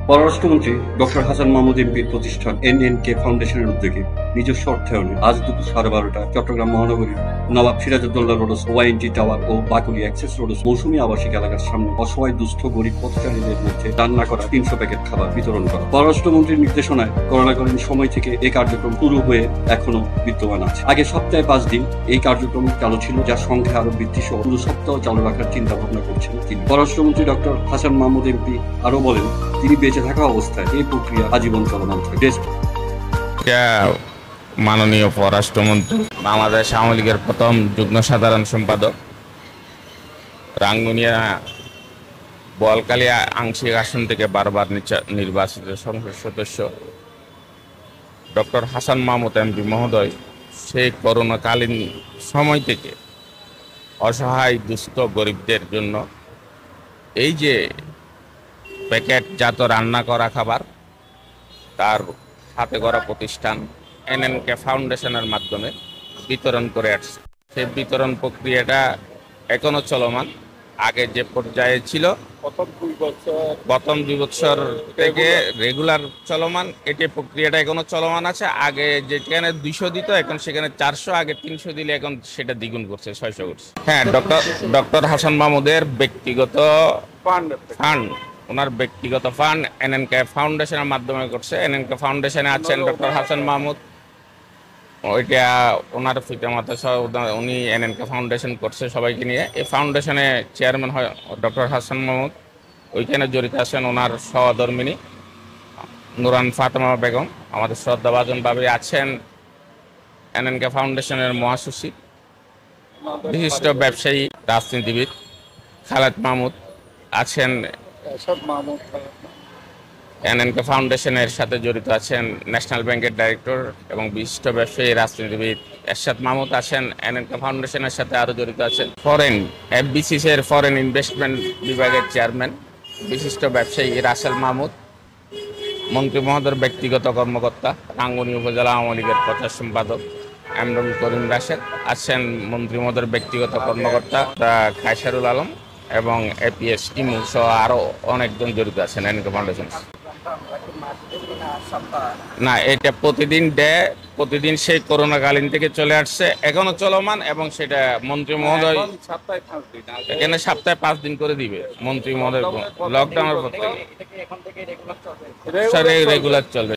পররাষ্ট্রমন্ত্রী ডক্টর হাসান মাহমুদ এমপির প্রতিষ্ঠান এনএনকে ফাউন্ডেশনের উদ্যোগে নিজস্ব অর্থায়নে আজ দুপুর 12:30টায় চট্টগ্রাম মহানগরীর নবাব সিরাজউদ্দৌলা রোডস, ওয়াইএনটি টাওয়ার ও বাকুলি অ্যাক্সেস রোডস মৌসুমী আবাসিক এলাকার সামনে অসহায় দুস্থ গরিব পথচারীদের মধ্যে রান্না করা 300 প্যাকেট খাবার বিতরণ করা। পররাষ্ট্রমন্ত্রীর নির্দেশনায় করোনাকালীন সময় থেকে এই কার্যক্রম শুরু হয়ে এখনো বিদ্যমান আছে। আগে সপ্তাহে 5 দিন এই কার্যক্রম চালু ছিল, যার সংখ্যা আরো বৃদ্ধি সহ পুরো সপ্তাহ চালু রাখার চিন্তা ভাবনা করছেন তিনি। পররাষ্ট্রমন্ত্রী ডক্টর হাসান মাহমুদ এমপি আরো বলেন, তিনি বেঁচে থাকা অবস্থায় এই প্রক্রিয়া আজীবন চলমান থাকবে। মাননীয় পররাষ্ট্রমন্ত্রী, বাংলাদেশ আওয়ামী লীগের প্রথম যুগ্ম সাধারণ সম্পাদক, রাঙ্গুনিয়া বোয়ালখালী আংশিক আসন থেকে বারবার নির্বাচিত সংসদ সদস্য ডক্টর হাসান মাহমুদ এমপি মহোদয় সেই করোনাকালীন সময় থেকে অসহায় দুস্থ গরিবদের জন্য এই যে প্যাকেটজাত রান্না করা খাবার তার হাতে গড়া প্রতিষ্ঠান এনএনকে ফাউন্ডেশনের মাধ্যমে বিতরণ করে আসছে। সেই বিতরণ প্রক্রিয়াটা এখনো চলমান। আগে যে পর্যায়ে ছিল প্রথম 2 বছর থেকে রেগুলার চলমান, এটি প্রক্রিয়াটা এখনো চলমান আছে। আগে যেখানে 200 দিত এখন সেখানে 400, আগে 300 দিলে এখন সেটা দ্বিগুণ করছে, 600 করছে। হ্যাঁ, ডক্টর হাসান মাহমুদের ব্যক্তিগত ফান্ড, ওনার ব্যক্তিগত ফান্ড এনএনকে ফাউন্ডেশনের মাধ্যমে করছে। এনএনকে ফাউন্ডেশনে আছেন ডক্টর হাসান মাহমুদ, ওইটা ওনার পিতামাতা সহ উনি এনএনকে ফাউন্ডেশন করছে সবাইকে নিয়ে। এই ফাউন্ডেশনে চেয়ারম্যান হয় ডক্টর হাসান মাহমুদ। ওইখানে জড়িত আছেন ওনার সহধর্মিনী নুরান ফাতেমা বেগম। আমাদের শ্রদ্ধাভাজন ভাবে আছেন এনএনকে ফাউন্ডেশনের মহাসচিব, বিশিষ্ট ব্যবসায়ী রাজনীতিবিদ খালেদ মাহমুদ আছেন। এনএনকে ফাউন্ডেশনের সাথে জড়িত আছেন ন্যাশনাল ব্যাংকের ডাইরেক্টর এবং বিশিষ্ট ব্যবসায়ী রাজনীতিবিদ এরশাদ মাহমুদ আছেন। এনএনকে ফাউন্ডেশনের সাথে আরও জড়িত আছেন এফবিসিসির ফরেন ইনভেস্টমেন্ট বিভাগের চেয়ারম্যান বিশিষ্ট ব্যবসায়ী রাসেল মাহমুদ, মন্ত্রী মহোদয়ের ব্যক্তিগত কর্মকর্তা রাঙ্গুনি উপজেলা আওয়ামী লীগের প্রচার সম্পাদক এমরুল করিম রাশেদ আছেন, মন্ত্রী মহোদয়ের ব্যক্তিগত কর্মকর্তা কায়সারুল আলম এবং এপিএস ইমু সহ আরও অনেকজন জড়িত আছেন এনএনকে ফাউন্ডেশন। না, এটা প্রতিদিন সেই করোনাকালীন থেকে চলে আসছে, এখনো চলমান এবং সেটা মন্ত্রী মহোদয় এখানে সপ্তাহে 5 দিন করে দিবে। মন্ত্রী মহোদয় লকডাউনের পর থেকে রেগুলার চলবে।